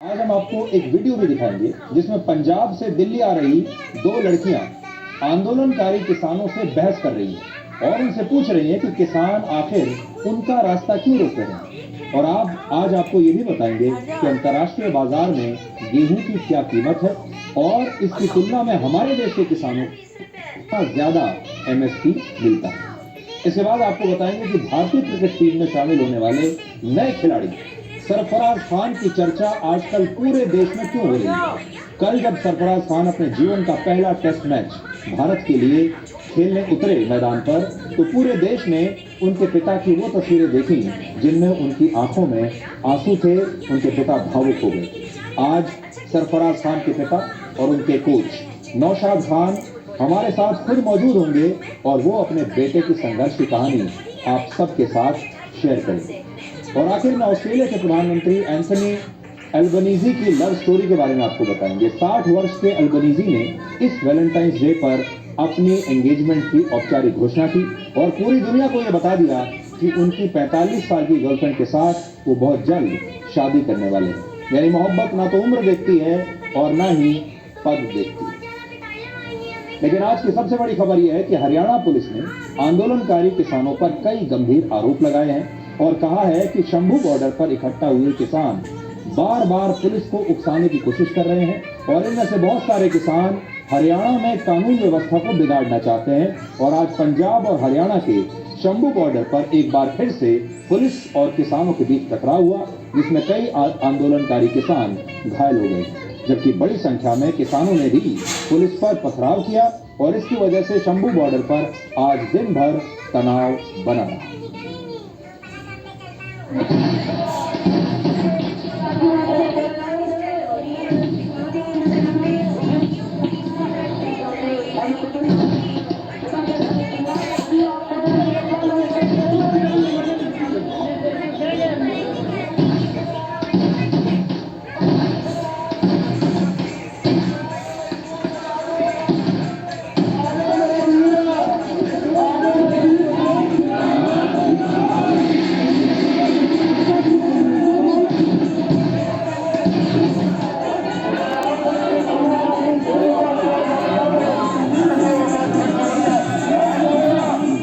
आज हम आपको एक वीडियो भी दिखाएंगे जिसमें पंजाब से दिल्ली आ रही दो लड़कियां आंदोलनकारी किसानों से बहस कर रही हैं और उनसे पूछ रही हैं कि किसान आखिर उनका रास्ता क्यों रोक रहे हैं। और आज आपको ये भी बताएंगे कि अंतर्राष्ट्रीय बाजार में गेहूं की क्या कीमत है और इसकी तुलना में हमारे देश के किसानों को ज्यादा एमएसपी मिलता है। इसके बाद आपको बताएंगे कि भारतीय क्रिकेट टीम में शामिल होने वाले नए खिलाड़ी सरफराज खान की चर्चा आजकल पूरे देश में क्यों हो रही है। कल जब सरफराज खान अपने जीवन का पहला टेस्ट मैच भारत के लिए खेलने उतरे मैदान पर तो पूरे देश ने उनके पिता की वो तस्वीरें देखी जिनमें उनकी आंखों में आंसू थे। उनके पिता भावुक हो गए। आज सरफराज खान के पिता और उनके कोच नौशाद खान हमारे साथ खुद मौजूद होंगे और वो अपने बेटे की संघर्ष की कहानी आप सबके साथ शेयर करेंगे। और आखिर में ऑस्ट्रेलिया के प्रधानमंत्री एंथनी अल्बनीजी की लव स्टोरी के बारे में आपको बताएंगे। 60 वर्ष के अल्बनीजी ने इस वैलेंटाइंस डे पर अपनी एंगेजमेंट की औपचारिक घोषणा की और पूरी दुनिया को यह बता दिया कि उनकी 45 साल की गर्लफ्रेंड के साथ वो बहुत जल्द शादी करने वाले हैं। यानी मोहब्बत ना तो उम्र देखती है और ना ही पद देखती है। लेकिन आज की सबसे बड़ी खबर यह है कि हरियाणा पुलिस ने आंदोलनकारी किसानों पर कई गंभीर आरोप लगाए हैं और कहा है कि शंभू बॉर्डर पर इकट्ठा हुए किसान बार बार पुलिस को उकसाने की कोशिश कर रहे हैं और इनमें से बहुत सारे किसान हरियाणा में कानून व्यवस्था को बिगाड़ना चाहते हैं। और आज पंजाब और हरियाणा के शंभू बॉर्डर पर एक बार फिर से पुलिस और किसानों के बीच टकराव हुआ जिसमें कई आंदोलनकारी किसान घायल हो गए, जबकि बड़ी संख्या में किसानों ने भी पुलिस पर पथराव किया और इसकी वजह से शंभू बॉर्डर पर आज दिन भर तनाव बना रहा।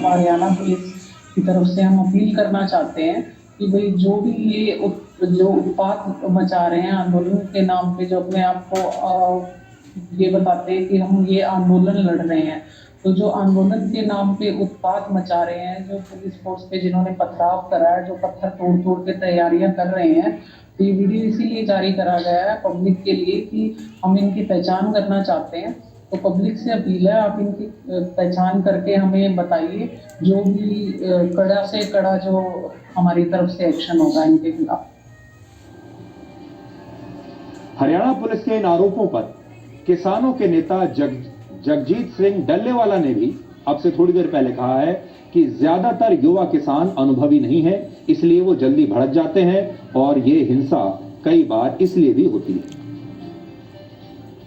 हरियाणा पुलिस की तरफ से हम अपील करना चाहते हैं कि भाई जो भी ये जो उत्पात मचा रहे हैं आंदोलन के नाम पे, जो अपने आप को ये बताते हैं कि हम ये आंदोलन लड़ रहे हैं, तो जो आंदोलन के नाम पे उत्पात मचा रहे हैं, जो पुलिस फोर्स पे जिन्होंने पथराव करा है, जो पत्थर तोड़ तोड़ के तैयारियां कर रहे हैं, तो ये वीडियो इसीलिए जारी करा गया है पब्लिक के लिए कि हम इनकी पहचान करना चाहते हैं। तो पब्लिक से अपील है, आप इनकी पहचान करके हमें बताइए, जो भी कड़ा से कड़ा जो हमारी तरफ से एक्शन होगा इनके खिलाफ। हरियाणा पुलिस के इन आरोपों पर किसानों के नेता जगजीत सिंह डल्लेवाला ने भी अब से थोड़ी देर पहले कहा है कि ज्यादातर युवा किसान अनुभवी नहीं है, इसलिए वो जल्दी भड़क जाते हैं और ये हिंसा कई बार इसलिए भी होती है।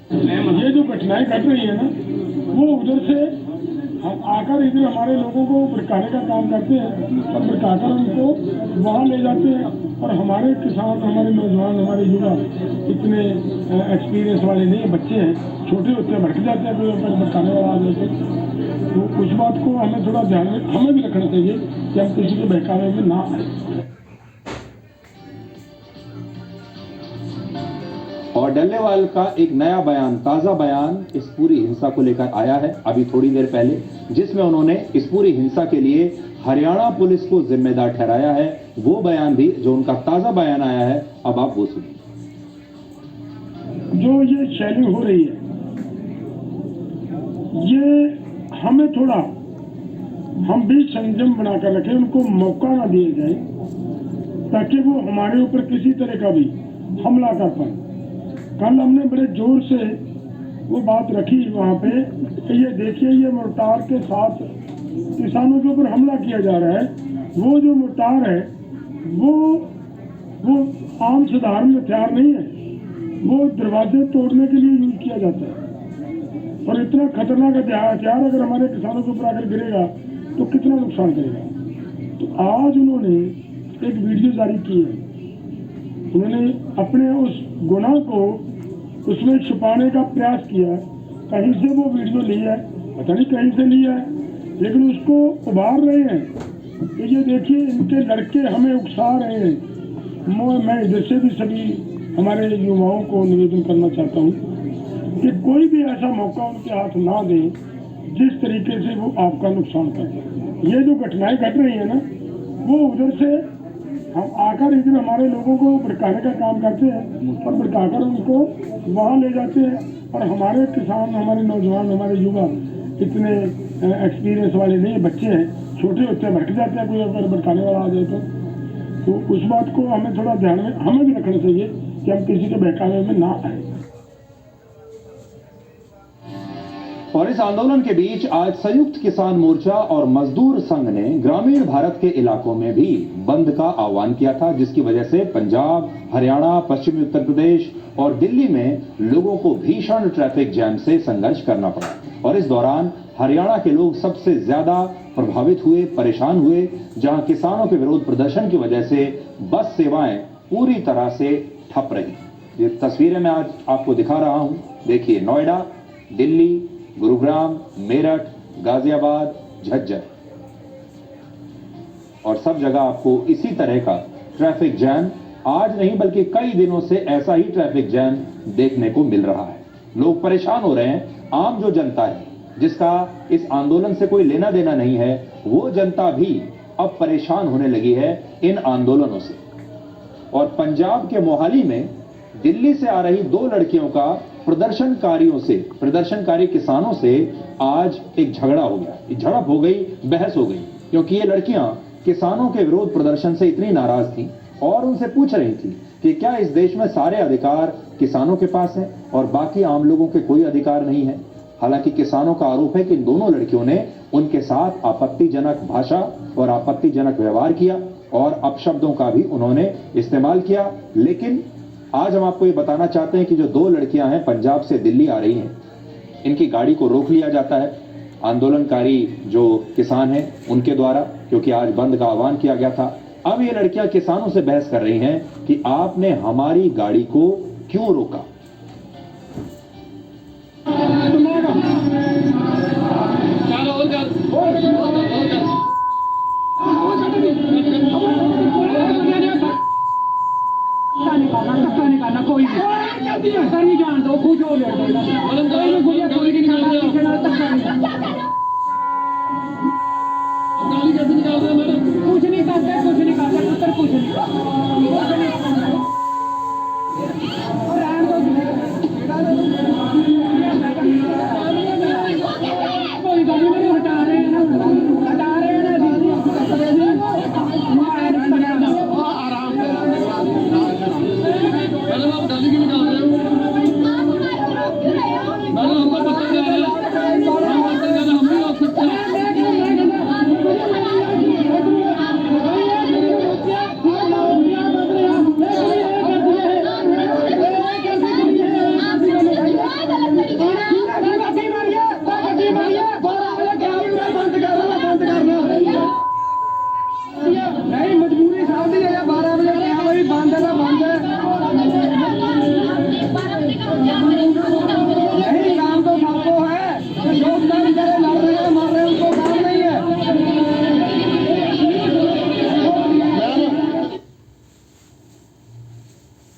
ये जो घटनाएं घट रही है ना, वो उधर से आकर इधर हमारे लोगों को भड़काने का काम करते हैं और भड़काकर उनको वहाँ ले जाते हैं। और हमारे किसान, हमारे नौजवान, हमारे युवा इतने एक्सपीरियंस वाले नहीं है, बच्चे हैं, छोटे होते हैं, भड़क जाते हैं कोई भड़काने वाला आदमी से। तो उस बात को हमें थोड़ा ध्यान में हमें भी रखना चाहिए कि हम किसी के बहकावे में ना आए। और डल्लेवाल का एक नया बयान, ताजा बयान इस पूरी हिंसा को लेकर आया है अभी थोड़ी देर पहले, जिसमें उन्होंने इस पूरी हिंसा के लिए हरियाणा पुलिस को जिम्मेदार ठहराया है। वो बयान भी, जो उनका ताजा बयान आया है, अब आप वो सुनिए। जो ये शैली हो रही है, ये हमें थोड़ा, हम भी संयम बनाकर रखें, उनको मौका ना दिया जाए ताकि वो हमारे ऊपर किसी तरह का भी हमला कर पाए। कल हमने बड़े जोर से वो बात रखी वहाँ पे कि ये देखिए, ये मोर्टार के साथ किसानों के ऊपर हमला किया जा रहा है। वो जो मोर्टार है वो आम साधारण हथियार नहीं है, वो दरवाजे तोड़ने के लिए यूज किया जाता है। और इतना खतरनाक हथियार अगर हमारे किसानों के ऊपर आकर गिरेगा तो कितना नुकसान करेगा। तो आज उन्होंने एक वीडियो जारी की है, उन्होंने अपने उस गुनाह को उसमें छुपाने का प्रयास किया है। कहीं से वो वीडियो ली है, पता नहीं कहीं से ली है, लेकिन उसको उभार रहे हैं। तो ये देखिए, इनके लड़के हमें उकसा रहे हैं। मैं इधर से भी सभी हमारे युवाओं को निवेदन करना चाहता हूँ कि कोई भी ऐसा मौका उनके हाथ ना दें जिस तरीके से वो आपका नुकसान करते। ये जो घटनाएं घट रही है ना, वो उधर से हम आकर इधर हमारे लोगों को भड़काने का काम करते हैं और भड़काकर उनको वहाँ ले जाते हैं। और हमारे किसान, हमारे नौजवान, हमारे युवा इतने एक्सपीरियंस वाले नहीं, बच्चे हैं, छोटे होते हैं, भटक जाते हैं। कोई अगर भड़काने वाला आ जाए तो उस बात को हमें थोड़ा ध्यान में हमें भी रखना चाहिए कि हम किसी के बहकावे में ना आए। और इस आंदोलन के बीच आज संयुक्त किसान मोर्चा और मजदूर संघ ने ग्रामीण भारत के इलाकों में भी बंद का आह्वान किया था, जिसकी वजह से पंजाब, हरियाणा, पश्चिमी उत्तर प्रदेश और दिल्ली में लोगों को भीषण ट्रैफिक जैम से संघर्ष करना पड़ा। और इस दौरान हरियाणा के लोग सबसे ज्यादा प्रभावित हुए, परेशान हुए, जहां किसानों के विरोध प्रदर्शन की वजह से बस सेवाएं पूरी तरह से ठप रही। ये तस्वीरें मैं आज आपको दिखा रहा हूं। देखिए, नोएडा, दिल्ली, गुरुग्राम, मेरठ, गाजियाबाद, झज्जर और सब जगह आपको इसी तरह का ट्रैफिक जैम आज नहीं बल्कि कई दिनों से ऐसा ही ट्रैफिक जैम देखने को मिल रहा है। लोग परेशान हो रहे हैं। आम जो जनता है, जिसका इस आंदोलन से कोई लेना देना नहीं है, वो जनता भी अब परेशान होने लगी है इन आंदोलनों से। और पंजाब के मोहाली में दिल्ली से आ रही 2 लड़कियों का प्रदर्शनकारी किसानों से आज एक झगड़ा हो गया, झड़प हो गई, बहस हो गई, क्योंकि ये लड़कियां किसानों के विरोध प्रदर्शन से इतनी नाराज थीं और उनसे पूछ रही थी कि क्या इस देश में सारे अधिकार किसानों के पास हैं और बाकी आम लोगों के कोई अधिकार नहीं है। हालांकि किसानों का आरोप है कि इन दोनों लड़कियों ने उनके साथ आपत्तिजनक भाषा और आपत्तिजनक व्यवहार किया और अपशब्दों का भी उन्होंने इस्तेमाल किया। लेकिन आज हम आपको ये बताना चाहते हैं कि जो 2 लड़कियां हैं, पंजाब से दिल्ली आ रही हैं, इनकी गाड़ी को रोक लिया जाता है आंदोलनकारी जो किसान हैं उनके द्वारा, क्योंकि आज बंद का आह्वान किया गया था। अब ये लड़कियां किसानों से बहस कर रही हैं कि आपने हमारी गाड़ी को क्यों रोका। कोई नहीं जान दो, कुछ हो कुछ नहीं करते, पुत्र कुछ नहीं कोई गल नहीं, हटा रहे हैं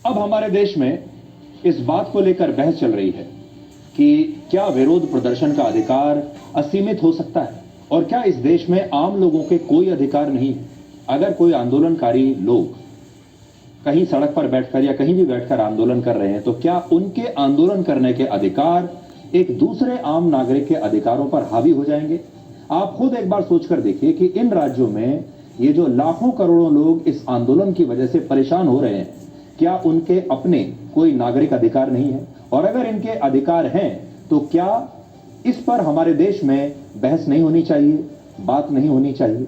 अब हमारे देश में इस बात को लेकर बहस चल रही है कि क्या विरोध प्रदर्शन का अधिकार असीमित हो सकता है और क्या इस देश में आम लोगों के कोई अधिकार नहीं है। अगर कोई आंदोलनकारी लोग कहीं सड़क पर बैठकर या कहीं भी बैठकर आंदोलन कर रहे हैं तो क्या उनके आंदोलन करने के अधिकार एक दूसरे आम नागरिक के अधिकारों पर हावी हो जाएंगे। आप खुद एक बार सोचकर देखिए कि इन राज्यों में ये जो लाखों करोड़ों लोग इस आंदोलन की वजह से परेशान हो रहे हैं, क्या उनके अपने कोई नागरिक अधिकार नहीं है? और अगर इनके अधिकार हैं तो क्या इस पर हमारे देश में बहस नहीं होनी चाहिए, बात नहीं होनी चाहिए?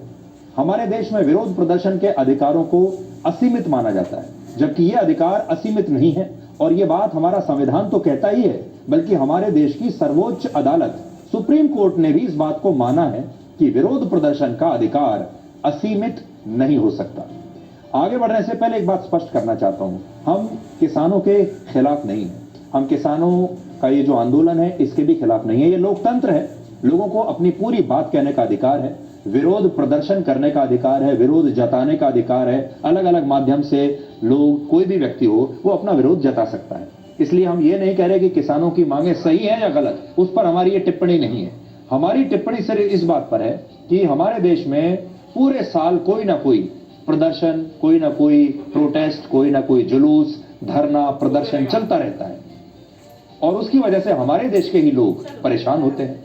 हमारे देश में विरोध प्रदर्शन के अधिकारों को असीमित माना जाता है, जबकि ये अधिकार असीमित नहीं है। और ये बात हमारा संविधान तो कहता ही है, बल्कि हमारे देश की सर्वोच्च अदालत सुप्रीम कोर्ट ने भी इस बात को माना है कि विरोध प्रदर्शन का अधिकार असीमित नहीं हो सकता। आगे बढ़ने से पहले एक बात स्पष्ट करना चाहता हूं, हम किसानों के खिलाफ नहीं हैं, हम किसानों का ये जो आंदोलन है इसके भी खिलाफ नहीं है। ये लोकतंत्र है, लोगों को अपनी पूरी बात कहने का अधिकार है, विरोध प्रदर्शन करने का अधिकार है, विरोध जताने का अधिकार है। अलग अलग माध्यम से लोग, कोई भी व्यक्ति हो, वो अपना विरोध जता सकता है। इसलिए हम ये नहीं कह रहे कि किसानों की मांगे सही है या गलत, उस पर हमारी ये टिप्पणी नहीं है। हमारी टिप्पणी सिर्फ इस बात पर है कि हमारे देश में पूरे साल कोई ना कोई प्रदर्शन, कोई ना कोई प्रोटेस्ट, कोई ना कोई जुलूस, धरना, प्रदर्शन चलता रहता है और उसकी वजह से हमारे देश के ही लोग परेशान होते हैं।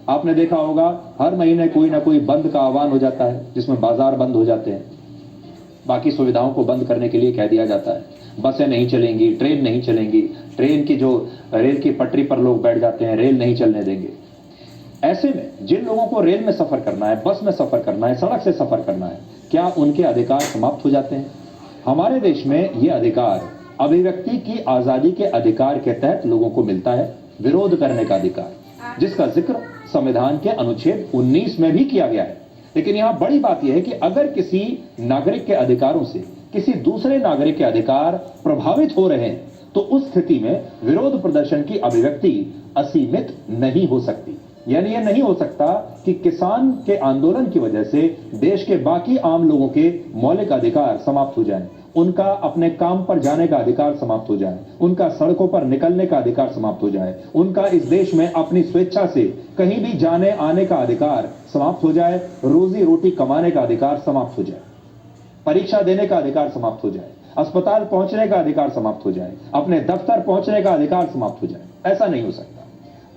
आपने देखा होगा हर महीने कोई ना कोई बंद का आह्वान हो जाता है, जिसमें बाजार बंद हो जाते हैं, बाकी सुविधाओं को बंद करने के लिए कह दिया जाता है, बसें नहीं चलेंगी, ट्रेन नहीं चलेंगी, ट्रेन की जो रेल की पटरी पर लोग बैठ जाते हैं, रेल नहीं चलने देंगे। ऐसे में जिन लोगों को रेल में सफर करना है, बस में सफर करना है, सड़क से सफर करना है, क्या उनके अधिकार समाप्त हो जाते हैं? हमारे देश में यह अधिकार अभिव्यक्ति की आजादी के अधिकार के तहत लोगों को मिलता है, विरोध करने का अधिकार, जिसका जिक्र संविधान के अनुच्छेद 19 में भी किया गया है। लेकिन यहां बड़ी बात यह है कि अगर किसी नागरिक के अधिकारों से किसी दूसरे नागरिक के अधिकार प्रभावित हो रहे हैं, तो उस स्थिति में विरोध प्रदर्शन की अभिव्यक्ति असीमित नहीं हो सकती। यानी यह नहीं हो सकता कि किसान के आंदोलन की वजह से देश के बाकी आम लोगों के मौलिक अधिकार समाप्त हो जाएं, उनका अपने काम पर जाने का अधिकार समाप्त हो जाए, उनका सड़कों पर निकलने का अधिकार समाप्त हो जाए, उनका इस देश में अपनी स्वेच्छा से कहीं भी जाने आने का अधिकार समाप्त हो जाए, रोजी रोटी कमाने का अधिकार समाप्त हो जाए, परीक्षा देने का अधिकार समाप्त हो जाए, अस्पताल पहुंचने का अधिकार समाप्त हो जाए, अपने दफ्तर पहुंचने का अधिकार समाप्त हो जाए। ऐसा नहीं हो सकता।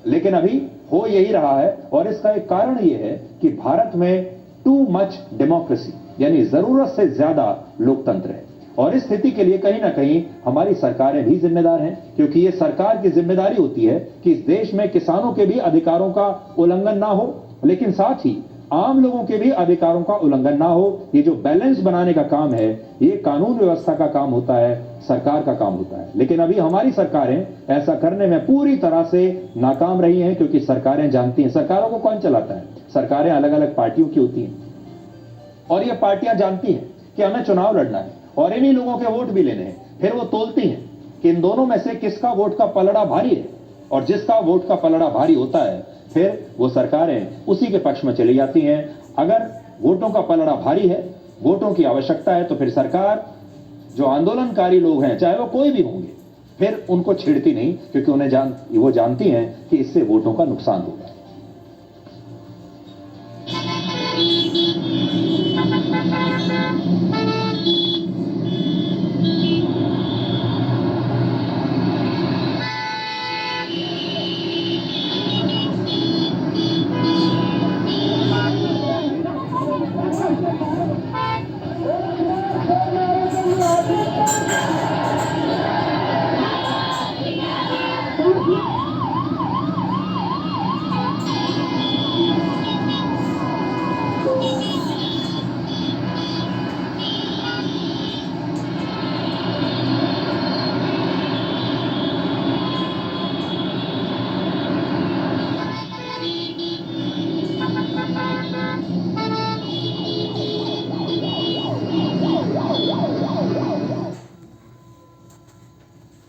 लेकिन अभी हो यही रहा है और इसका एक कारण यह है कि भारत में टू मच डेमोक्रेसी, यानी जरूरत से ज्यादा लोकतंत्र है और इस स्थिति के लिए कहीं ना कहीं हमारी सरकारें भी जिम्मेदार हैं, क्योंकि ये सरकार की जिम्मेदारी होती है कि इस देश में किसानों के भी अधिकारों का उल्लंघन ना हो, लेकिन साथ ही आम लोगों के भी अधिकारों का उल्लंघन ना हो। ये जो बैलेंस बनाने का काम है, ये कानून व्यवस्था का काम होता है, सरकार का काम होता है। लेकिन अभी हमारी सरकारें ऐसा करने में पूरी तरह से नाकाम रही हैं, क्योंकि सरकारें जानती हैं सरकारों को कौन चलाता है। सरकारें अलग अलग पार्टियों की होती हैं और ये पार्टियां जानती हैं कि हमें चुनाव लड़ना है और इन्हीं लोगों के वोट भी लेने हैं। फिर वो तोलती हैं कि इन दोनों में से किसका वोट का पलड़ा भारी है, और जिसका वोट का पलड़ा भारी होता है फिर वो सरकारें उसी के पक्ष में चली जाती हैं। अगर वोटों का पलड़ा भारी है, वोटों की आवश्यकता है, तो फिर सरकार, जो आंदोलनकारी लोग हैं चाहे वो कोई भी होंगे, फिर उनको छेड़ती नहीं, क्योंकि वो जानती हैं कि इससे वोटों का नुकसान होगा।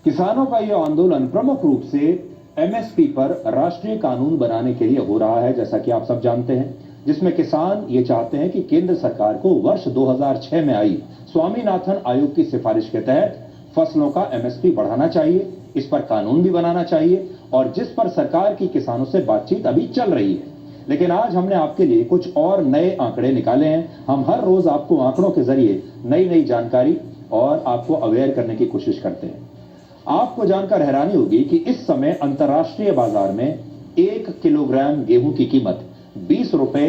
किसानों का यह आंदोलन प्रमुख रूप से एमएसपी पर राष्ट्रीय कानून बनाने के लिए हो रहा है, जैसा कि आप सब जानते हैं, जिसमें किसान ये चाहते हैं कि केंद्र सरकार को वर्ष 2006 में आई स्वामीनाथन आयोग की सिफारिश के तहत फसलों का एमएसपी बढ़ाना चाहिए, इस पर कानून भी बनाना चाहिए, और जिस पर सरकार की किसानों से बातचीत अभी चल रही है। लेकिन आज हमने आपके लिए कुछ और नए आंकड़े निकाले हैं। हम हर रोज आपको आंकड़ों के जरिए नई नई जानकारी और आपको अवेयर करने की कोशिश करते हैं। आपको जानकर हैरानी होगी कि इस समय अंतर्राष्ट्रीय बाजार में 1 किलोग्राम गेहूं की कीमत 20 रुपए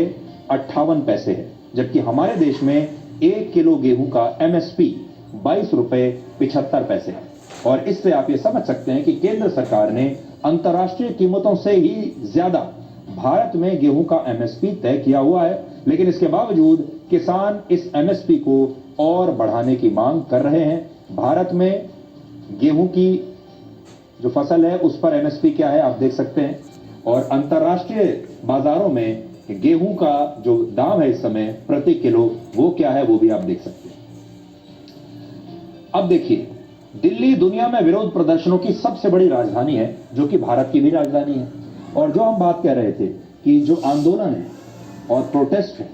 58 पैसे है, जबकि हमारे देश में 1 किलो गेहूं का एमएसपी 22 रुपए 75 पैसे है। और इससे आप ये समझ सकते हैं कि केंद्र सरकार ने अंतर्राष्ट्रीय कीमतों से ही ज्यादा भारत में गेहूं का एमएसपी तय किया हुआ है। लेकिन इसके बावजूद किसान इस एमएसपी को और बढ़ाने की मांग कर रहे हैं। भारत में गेहूं की जो फसल है उस पर एमएसपी क्या है आप देख सकते हैं, और अंतर्राष्ट्रीय बाजारों में गेहूं का जो दाम है इस समय प्रति किलो वो क्या है वो भी आप देख सकते हैं। अब देखिए, दिल्ली दुनिया में विरोध प्रदर्शनों की सबसे बड़ी राजधानी है, जो कि भारत की भी राजधानी है। और जो हम बात कह रहे थे कि जो आंदोलन है और प्रोटेस्ट है,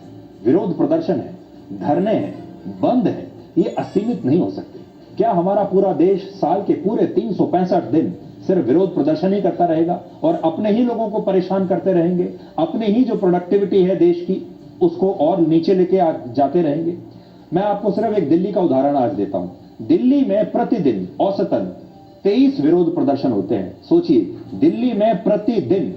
विरोध प्रदर्शन है, धरने हैं, बंद है, ये असीमित नहीं हो सकते। क्या हमारा पूरा देश साल के पूरे 365 दिन सिर्फ विरोध प्रदर्शन ही करता रहेगा और अपने ही लोगों को परेशान करते रहेंगे? अपने ही जो प्रोडक्टिविटी है देश की, उसको और नीचे लेके जाते रहेंगे? मैं आपको सिर्फ एक दिल्ली का उदाहरण आज देता हूं। दिल्ली में प्रतिदिन औसतन 23 विरोध प्रदर्शन होते हैं। सोचिए, दिल्ली में प्रतिदिन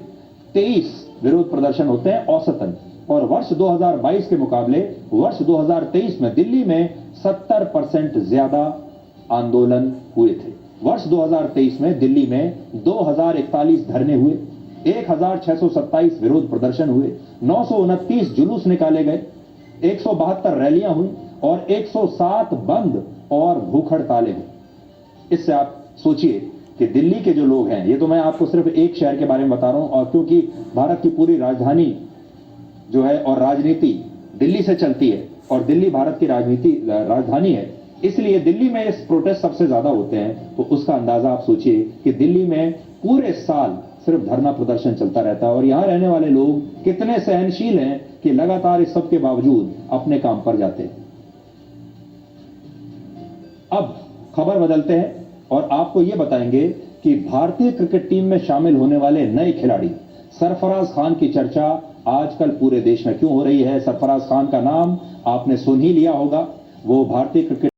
23 विरोध प्रदर्शन होते हैं औसतन। और वर्ष 2022 के मुकाबले वर्ष 2023 में दिल्ली में 70% ज्यादा आंदोलन हुए थे। वर्ष 2023 में दिल्ली में 2041 धरने हुए, 1627 विरोध प्रदर्शन हुए, 929 जुलूस निकाले गए, 172 रैलियां हुई और 107 बंद और भूख हड़तालें हुई। इससे आप सोचिए कि दिल्ली के जो लोग हैं, ये तो मैं आपको सिर्फ एक शहर के बारे में बता रहा हूं, और क्योंकि भारत की पूरी राजधानी जो है और राजनीति दिल्ली से चलती है और दिल्ली भारत की राजधानी है, इसलिए दिल्ली में इस प्रोटेस्ट सबसे ज्यादा होते हैं। तो उसका अंदाजा आप सोचिए कि दिल्ली में पूरे साल सिर्फ धरना प्रदर्शन चलता रहता है और यहां रहने वाले लोग कितने सहनशील हैं कि लगातार इस सब के बावजूद अपने काम पर जाते हैं। अब खबर बदलते हैं और आपको यह बताएंगे कि भारतीय क्रिकेट टीम में शामिल होने वाले नए खिलाड़ी सरफराज खान की चर्चा आजकल पूरे देश में क्यों हो रही है। सरफराज खान का नाम आपने सुन ही लिया होगा। वो भारतीय क्रिकेट